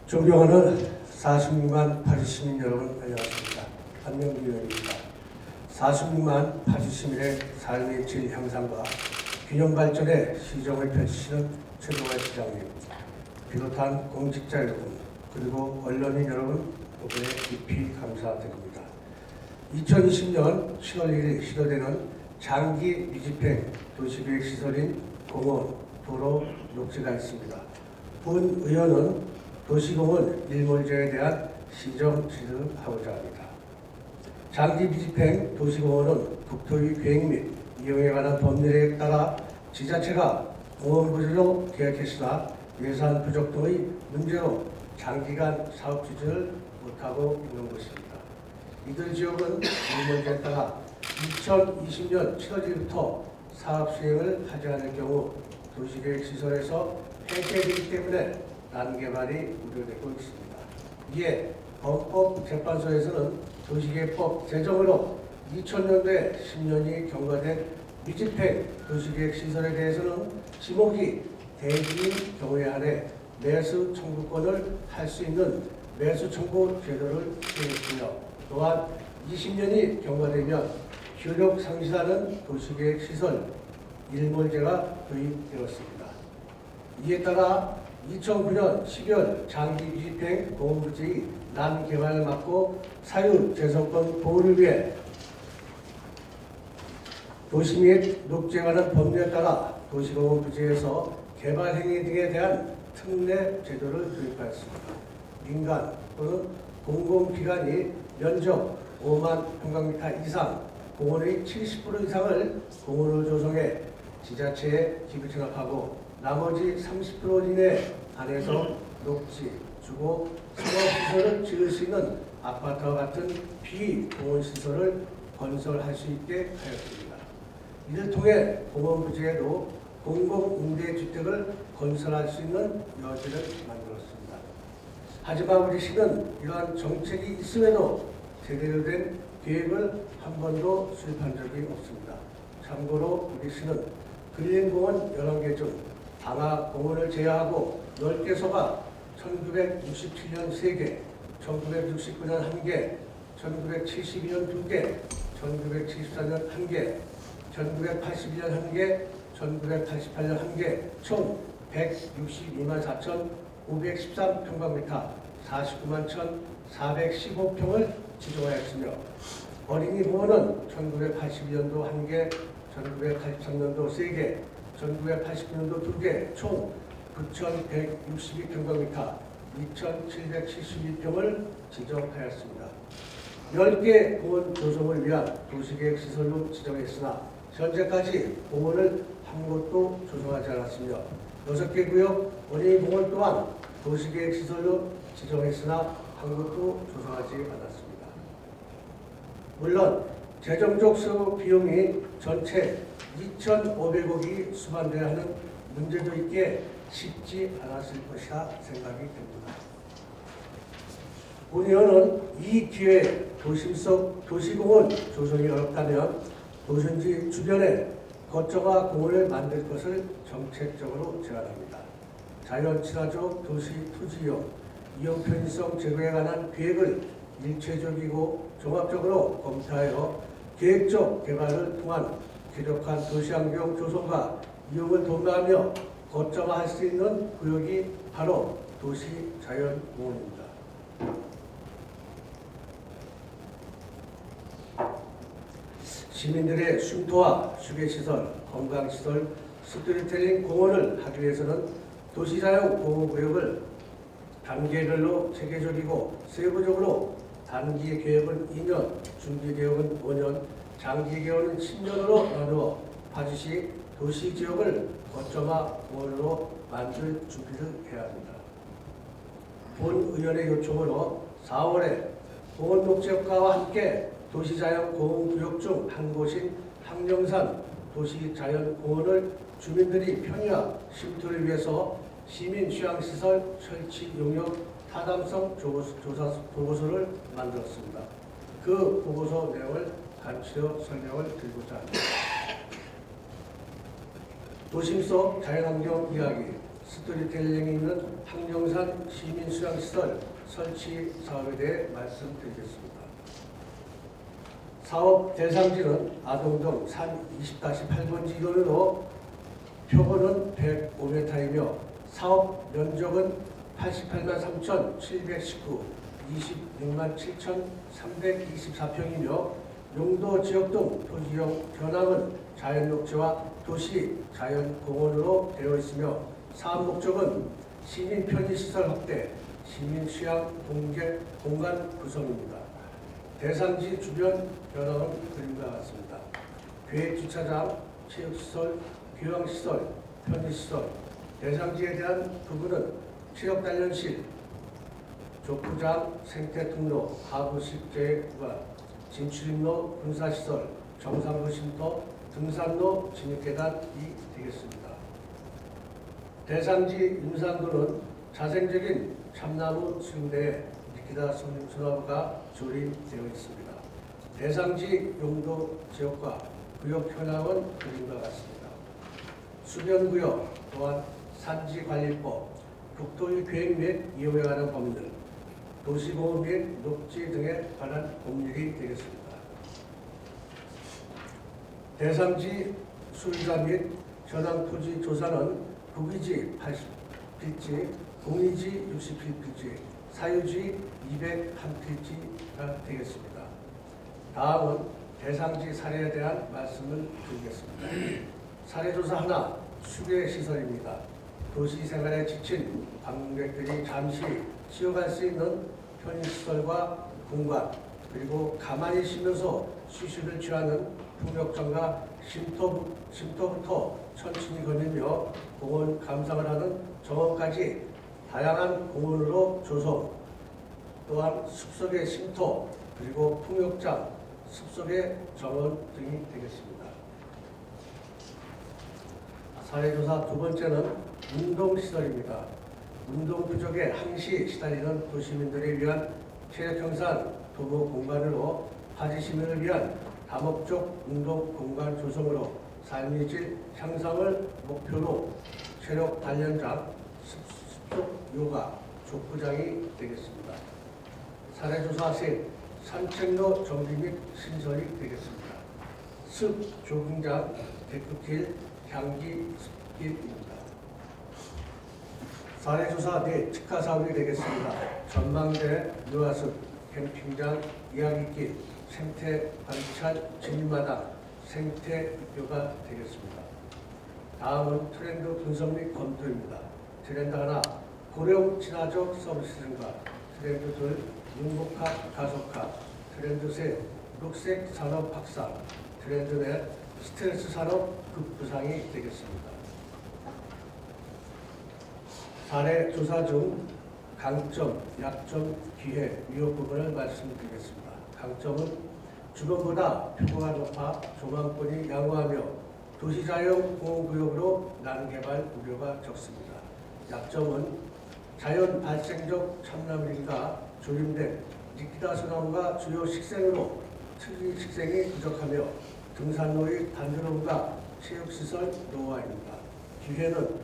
존경하는 46만 파주시민 여러분, 안녕하십니까. 한명규 의원입니다. 46만 파주시민의 삶의 질 향상과 균형 발전의 시정을 펼치시는 최동환 시장님, 비롯한 공직자 여러분, 그리고 언론인 여러분 덕분에 깊이 감사드립니다. 2020년 7월 1일 시도되는 장기 미집행 도시계획 시설인 공원, 도로, 녹지가 있습니다. 본 의원은 도시공원 일몰제에 대한 시정 지도하고자 합니다. 장기 미집행 도시공원은 국토의 계획 및 이용에 관한 법률에 따라 지자체가 공원부지로 계획했으나 예산 부족 등의 문제로 장기간 사업 추진을 못하고 있는 것입니다. 이들 지역은 일몰제에 따라 2020년 7월 1일부터 사업 수행을 하지 않을 경우 도시계획시설에서 폐쇄되기 때문에 난개발이 우려되고 있습니다. 이에 헌법재판소에서는 도시계획법 제정으로 2000년도에 10년이 경과된 미집행 도시계획시설에 대해서는 지목이 대지인 경우에 한해 매수 청구권을 할 수 있는 매수 청구 제도를 시행했으며, 또한 20년이 경과되면 효력 상실하는 도시계획시설 일몰제가 도입되었습니다. 이에 따라 2009년 12월 장기 미집행 공원부지의 난개발을 막고 사유재산권 보호를 위해 도시 및 녹지에 관한 법률에 따라 도시공원 부지에서 개발 행위 등에 대한 특례 제도를 도입하였습니다. 민간 또는 공공기관이 면적 5만 평방미터 이상, 공원의 70% 이상을 공원으로 조성해 지자체에 기부 청약하고 나머지 30% 이내 안에서 녹지, 주거, 상업시설을 지을 수 있는 아파트와 같은 비공원시설을 건설할 수 있게 하였습니다. 이를 통해 공원부지에도 공공임대주택을 건설할 수 있는 여지를 만들었습니다. 하지만 우리 시는 이러한 정책이 있음에도 제대로 된 계획을 한 번도 수립한 적이 없습니다. 참고로 우리 시는 근린공원 11개 중 방화공원을 제외하고 10개소가 1967년 3개, 1969년 1개, 1972년 2개, 1974년 1개, 1981년 1개, 1988년 1개, 총 162만 4,513평방미터 49만 1,415평을 지정하였으며, 어린이공원은 1982년도 1개, 1983년도 3개, 1989년도 2개, 총 9,162평방미터 2,772평을 지정하였습니다. 10개 공원 조성을 위한 도시계획시설로 지정했으나 현재까지 공원을 한 곳도 조성하지 않았으며, 6개 구역 어린이공원 또한 도시계획시설로 지정했으나 한 곳도 조성하지 않았습니다. 물론 재정적 수요 비용이 전체 2,500억이 수반되어야 하는 문제도 있기에 쉽지 않았을 것이라 생각이 됩니다. 본 의원은 이 기회에 도심 속 도시공원 조성이 어렵다면 도심지 주변에 거처가 공원을 만들 것을 정책적으로 제안합니다. 자연 친화적 도시 토지용 이용 편의성 제고에 관한 계획을 일체적이고 종합적으로 검토하여 계획적 개발을 통한 쾌적한 도시환경 조성과 이용을 도모하며 거점화할 수 있는 구역이 바로 도시자연공원입니다. 시민들의 쉼터와 휴게시설, 건강시설, 스토리텔링 공원을 하기 위해서는 도시자연공원구역을 단계별로 체계적이고 세부적으로 단기 계획은 2년, 중기 계획은 5년, 장기 계획은 10년으로 나누어 파주시 도시지역을 거점화 공원으로 만들 준비를 해야 합니다. 본 의원의 요청으로 4월에 공원 녹지역과와 함께 도시자연공원구역 중 한 곳인 항령산 도시자연공원을 주민들이 편의와 쉼터를 위해서 시민휴양시설 설치 용역 타당성 조사 보고서를 만들었습니다. 그 보고서 내용을 간추려 설명을 드리고자 합니다. 도심 속 자연환경 이야기, 스토리텔링이 있는 항령산 시민수양시설 설치 사업에 대해 말씀드리겠습니다. 사업 대상지는 아동동 산 20-8번지 인원으로 표고는 105m이며 사업 면적은 88만 3,719, 26만 7,324평이며 용도 지역 등 토지용 변함은 자연녹지와 도시 자연공원으로 되어 있으며 사업 목적은 시민 편의시설 확대, 시민 수양 공간 구성입니다. 대상지 주변 변화는 그림과 같습니다. 계획주차장, 체육시설, 교양시설, 편의시설, 대상지에 대한 부분은 체육단련실, 족구장, 생태통로, 하부식재구간, 진출입로, 군사시설, 정상로 쉼터, 등산로, 진입계단이 되겠습니다. 대상지 임산도는 자생적인 참나무 수용대에 니키다 소나무가 조립되어 있습니다. 대상지 용도 지역과 구역 현황은 그림과 같습니다. 수변구역 또한 산지관리법, 국토의 계획 및 이용에 관한 법률, 도시보호 및 녹지 등에 관한 법률이 되겠습니다. 대상지 수의자 및 현황토지 조사는 국유지 80필지, 공유지 61필지, 사유지 201필지가 되겠습니다. 다음은 대상지 사례에 대한 말씀을 드리겠습니다. 사례조사 하나, 수계시설입니다. 도시생활에 지친 방문객들이 잠시 쉬어갈 수 있는 편의시설과 공간, 그리고 가만히 쉬면서 휴식을 취하는 풍력정과 쉼터부터 천천히 거닐며 공원 감상을 하는 정원까지 다양한 공원으로 조성, 또한 숲속의 쉼터, 그리고 풍력장, 숲속의 정원 등이 되겠습니다. 사례조사 두 번째는 운동시설입니다. 운동 부족에 항시 시달리는 도시민들을 위한 체력 향상 도보 공간으로 하지 시민을 위한 다목적 운동 공간 조성으로 삶의 질 향상을 목표로 체력 단련장, 숲속 요가, 족구장이 되겠습니다. 사례조사 셋, 산책로 정비 및 신설이 되겠습니다. 숲 조깅장, 데크길, 향기 숲길입니다. 사례조사 넷, 특화 사업이 되겠습니다. 전망대, 유아숲, 캠핑장, 이야기길, 생태 관찰, 진입마당, 생태 육교가 되겠습니다. 다음은 트렌드 분석 및 검토입니다. 트렌드 하나, 고령 친화적 서비스 증가. 트렌드 둘, 융복합 가속화. 트렌드 셋, 녹색 산업 확산. 트렌드 넷, 스트레스 산업 급부상이 되겠습니다. 사례 조사 중 강점, 약점, 기회, 위협 부분을 말씀드리겠습니다. 강점은 주변보다 표고가 높아 조망권이 양호하며 도시자연 공원구역으로 난개발 우려가 적습니다. 약점은 자연 발생적 참나무林과 조림된 니키다 소나무가 주요 식생으로 특이 식생이 부족하며 등산로의 단조로움과 체육시설 노후화입니다. 기회는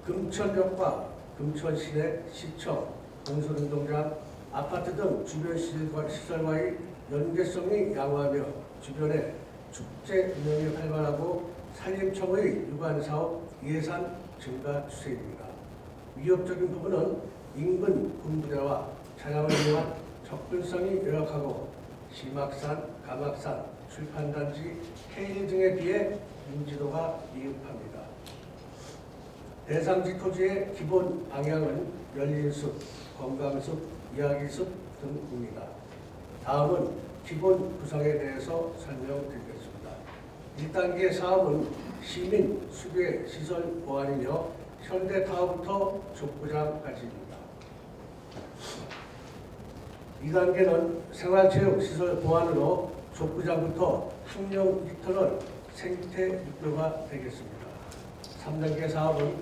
금천역과 금천 시내 시청, 공설운동장, 아파트 등 주변 시설과의 연계성이 양호하며 주변에 축제 운영이 활발하고 산림청의 유관사업 예산 증가 추세입니다. 위협적인 부분은 인근 군부대와 차량을 이용한 접근성이 열악하고 심악산, 감악산, 출판단지, K 등에 비해 인지도가 미흡합니다. 대상지 토지의 기본 방향은 열린숲, 건강숲, 이야기숲 등입니다. 다음은 기본 구성에 대해서 설명드리겠습니다. 1단계 사업은 시민 수계 시설 보완이며 현대타워부터 족구장까지입니다. 2단계는 생활체육시설 보완으로 족구장부터 학령 리터널 생태 육교가 되겠습니다. 3단계 사업은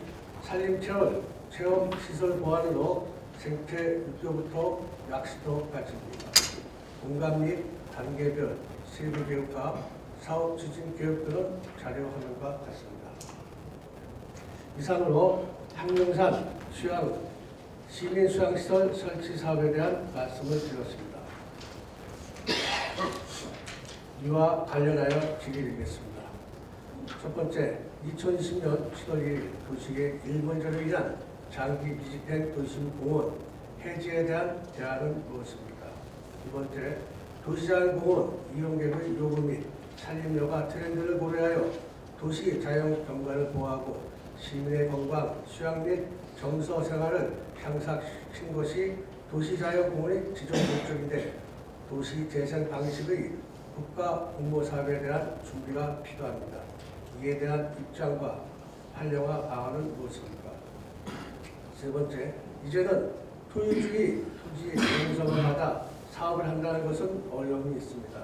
산림체험 체험시설 보완으로 생태 육교부터 약수터까지입니다. 공간 및 단계별 세부 교육과 사업 추진 교육 등은 자료 화면과 같습니다. 이상으로 항명산 시민 수양시설 설치 사업에 대한 말씀을 드렸습니다. 이와 관련하여 질의드리겠습니다. 첫 번째, 2020년 7월 1일 도시계 1번제로 인한 장기 미집행 도심공원 해지에 대한 대안은 무엇입니까? 두 번째, 도시자연공원 이용객의 요구 및 산림여가 트렌드를 고려하여 도시 자연 경관을 보호하고 시민의 건강, 휴양 및 정서 생활을 향상시킨 것이 도시자연공원의 지정 목적인데 도시 재생 방식의 국가 공모 사업에 대한 준비가 필요합니다. 이에 대한 입장과 활용화 방안은 무엇입니까? 세 번째, 이제는 토유주의 토지 공성을 받아 사업을 한다는 것은 어려움이 있습니다.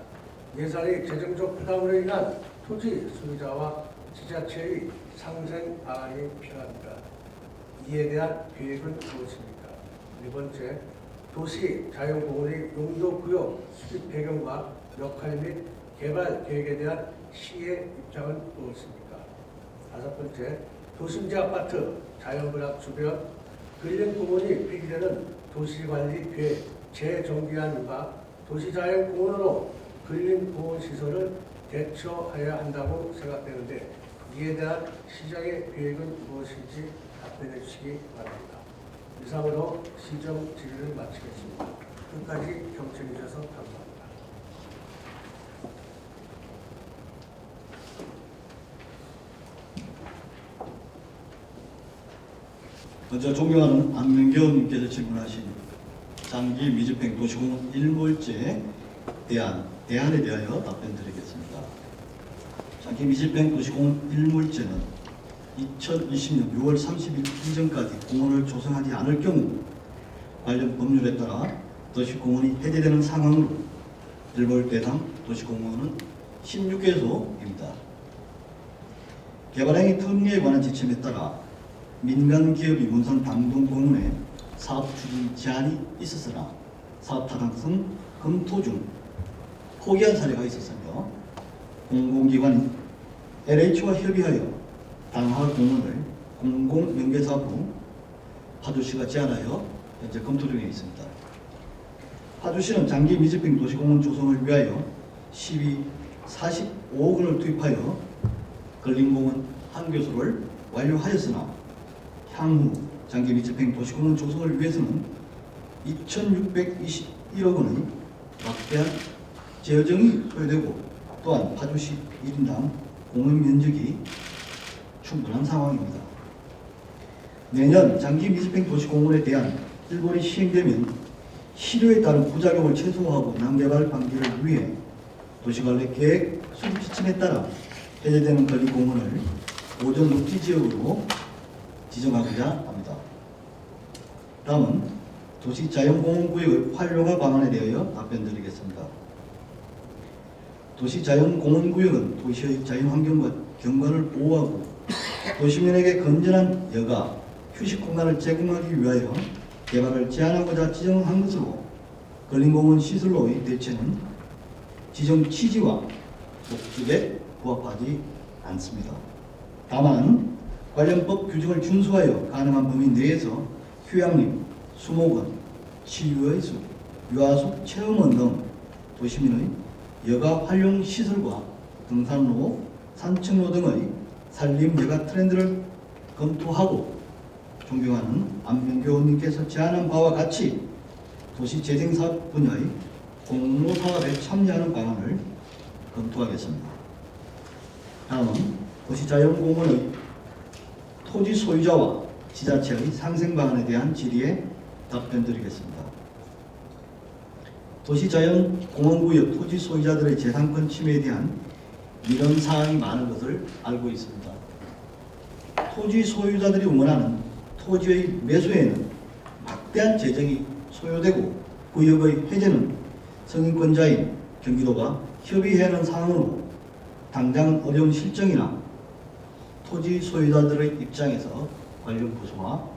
예산의 재정적 부담으로 인한 토지 소유자와 지자체의 상생 방안이 필요합니다. 이에 대한 계획은 무엇입니까? 네 번째, 도시 자연공원의 용도구역 수립 배경과 역할 및 개발 계획에 대한 시의 입장은 무엇입니까? 다섯 번째, 도심지 아파트, 자연분학 주변, 근린공원이 폐기되는 도시관리 계획 재정비안과 도시자연공원으로 근린공원 시설을 대처해야 한다고 생각되는데 이에 대한 시장의 계획은 무엇인지 답변해 주시기 바랍니다. 이상으로 시정 질의를 마치겠습니다. 끝까지 경청해 주셔서 감사합니다. 먼저 존경하는 안명교 의원님께서 질문하신 장기 미집행 도시공원 일몰제 대안에 대하여 답변드리겠습니다. 장기 미집행 도시공원 일몰제는 2020년 6월 30일 이전까지 공원을 조성하지 않을 경우 관련 법률에 따라 도시공원이 해제되는 상황으로 일몰 대상 도시공원은 16개소입니다. 개발행위 특례에 관한 지침에 따라 민간기업이 문산 당동공원에 사업 추진 제한이 있었으나 사업 타당성 검토 중 포기한 사례가 있었으며 공공기관인 LH와 협의하여 당하공원을 공공연계사업으로 파주시가 제안하여 현재 검토 중에 있습니다. 파주시는 장기 미집행 도시공원 조성을 위하여 시비 45억 원을 투입하여 근린공원 한 교소를 완료하였으나 향후 장기 미집행 도시공원 조성을 위해서는 2,621억 원의 막대한 재정이 소요되고 또한 파주시 1인당 공원 면적이 충분한 상황입니다. 내년 장기 미집행 도시공원에 대한 일본이 시행되면 실효에 따른 부작용을 최소화하고 난개발 방지를 위해 도시관리 계획 수립 지침에 따라 해제되는 근린공원을 오전 녹지지역으로 지정하고자 합니다. 다음은 도시자연공원구역의 활용화 방안에 대하여 답변드리겠습니다. 도시자연공원구역은 도시의 자연환경과 경관을 보호하고 도시민에게 건전한 여가, 휴식 공간을 제공하기 위하여 개발을 제한하고자 지정한 것으로 근린공원 시설로의 대체는 지정 취지와 목적에 부합하지 않습니다. 다만 관련 법 규정을 준수하여 가능한 범위 내에서 휴양림, 수목원, 치유의 숲, 유아숲 체험원 등 도시민의 여가 활용 시설과 등산로, 산책로 등의 산림 여가 트렌드를 검토하고 존경하는 안명교 의원님께서 제안한 바와 같이 도시재생사업 분야의 공모사업에 참여하는 방안을 검토하겠습니다. 다음은 도시자연공원의 토지 소유자와 지자체의 상생 방안에 대한 질의에 답변드리겠습니다. 도시자연공원구역 토지 소유자들의 재산권 침해에 대한 이런 사항이 많은 것을 알고 있습니다. 토지 소유자들이 원하는 토지의 매수에는 막대한 재정이 소요되고 구역의 해제는 성인권자인 경기도가 협의해야 하는 상황으로 당장 어려운 실정이나 토지 소유자들의 입장에서 관련 부서와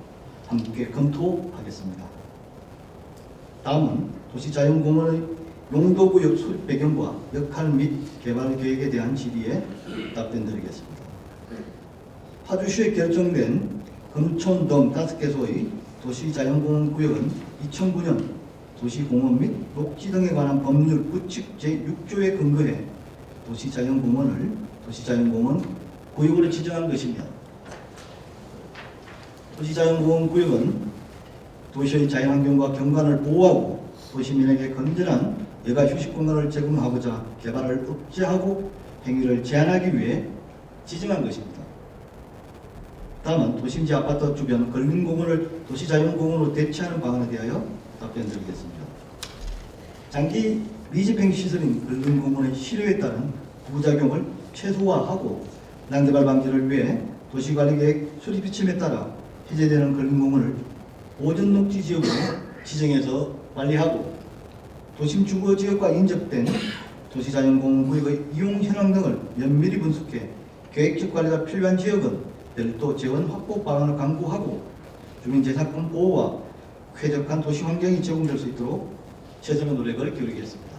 함께 검토하겠습니다. 다음은 도시자연공원의 용도구역 수립 배경과 역할 및 개발 계획에 대한 질의에 답변드리겠습니다. 파주시에 결정된 금촌 등 5개소의 도시자연공원 구역은 2009년 도시공원 및 녹지 등에 관한 법률 규칙 제6조에 근거해 도시자연공원 구역으로 지정한 것이며, 도시자연공원 구역은 도시의 자연환경과 경관을 보호하고 도시민에게 건전한 여가 휴식 공간을 제공하고자 개발을 억제하고 행위를 제한하기 위해 지정한 것입니다. 다음은 도심지 아파트 주변 근린공원을 도시자연공원으로 대체하는 방안에 대하여 답변드리겠습니다. 장기 미집행 시설인 근린공원의 실효에 따른 부작용을 최소화하고 난개발 방지를 위해 도시관리계획 수립 지침에 따라 해제되는 근린공원을 보전 녹지 지역으로 지정해서 관리하고, 도심 주거 지역과 인접된 도시자연공원 구역의 이용 현황 등을 면밀히 분석해 계획적 관리가 필요한 지역은 별도 재원 확보 방안을 강구하고, 주민재산권 보호와 쾌적한 도시 환경이 제공될 수 있도록 최선의 노력을 기울이겠습니다.